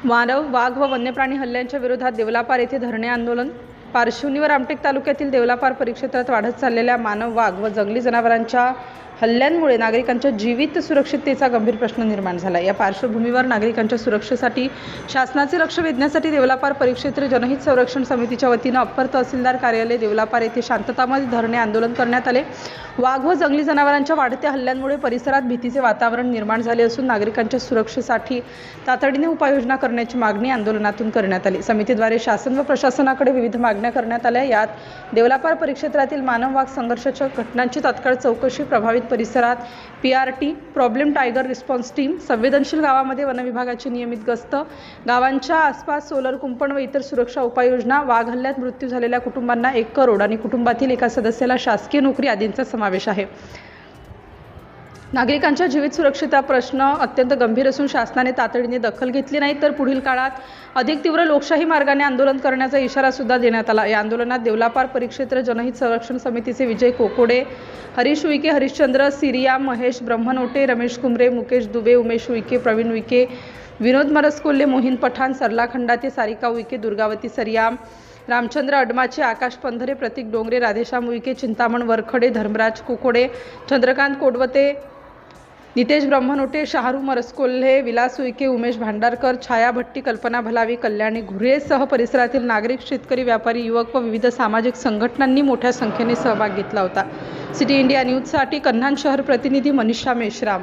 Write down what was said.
मानव, वाघ व वन्यप्राणी हल्ल्यांच्या विरोधात देवलापार येथे धरणे आंदोलन. पार्श्वनीवर रामटेक तालुक्यातील देवलापार परिक्षेत्रात वाढत चाललेल्या मानव, वाघ व जंगली जनावरांच्या हल्ल्यांमुळे नागरिकांच्या जीवित सुरक्षिततेचा गंभीर प्रश्न निर्माण झाला. या पार्श्वभूमीवर नागरिकांच्या सुरक्षेसाठी शासनाचे लक्ष वेधण्यासाठी देवलापार परिक्षेत्र जनहित संरक्षण समितीच्या वतीने अप्पर तहसीलदार कार्यालय देवलापार येथे शांततामय धरणे आंदोलन करण्यात आले. वाघ व जंगली जनावरांच्या वाढत्या हल्ल्यांमुळे परिसरात भीतीचे वातावरण निर्माण झाले असून नागरिकांच्या सुरक्षेसाठी तातडीने उपाययोजना करण्याची मागणी आंदोलनातून करण्यात आली. समितीद्वारे शासन व प्रशासनाकडे विविध मागण्या करण्यात आल्या. यात देवलापार परिक्षेत्रातील मानव वाघ संघर्षाच्या घटनांची तात्काळ चौकशी, प्रभावित परिसरात PRT problem tiger response team, संवेदनशील गावामध्ये वनविभागाची नियमित गस्त, गावांच्या आसपास सोलर कुंपण व इतर सुरक्षा उपाययोजना, वाघ हल्ल्यात मृत्यू झालेल्या कुटुंबांना 1 करोड आणि कुटुंबातील एका सदस्याला शासकीय नोकरी आदींचा समावेश आहे. नागरिकांच्या जीवित सुरक्षेचा प्रश्न अत्यंत गंभीर असून शासनाने तातडीने दखल घेतली नाही तर पुढील काळात अधिक तीव्र लोकशाही मार्गाने आंदोलन करण्याचा इशारा सुद्धा देण्यात आला. या आंदोलनात देवलापार परिक्षेत्र जनहित संरक्षण समितीचे विजय कोकोडे, हरीश उईके, हरिश्चंद्र सिरिया, महेश ब्रह्मनोटे, रमेश कुमरे, मुकेश दुबे, उमेश उईके, प्रवीण उईके, विनोद मरसकोल्हे, मोहिन पठाण, सरला खंडाते, सारिका उईके, दुर्गावती सरियाम, रामचंद्र अडमाचे, आकाश पंधरे, प्रतीक डोंगरे, राधेश्याम उईके, चिंतामण वरखडे, धर्मराज कोकोडे, चंद्रकांत कोडवते, नितेश ब्रह्मनोटे, शाहरू मरसकोल्हे, विलास उईके, उमेश भांडारकर, छाया भट्टी, कल्पना भलावी, कल्याणी घुरेसह परिसरातील नागरिक, शेतकरी, व्यापारी, युवक व विविध सामाजिक संघटनांनी मोठ्या संख्येने सहभाग घेतला होता. सिटी इंडिया न्यूजसाठी कन्हान शहर प्रतिनिधी मनीषा मेश्राम.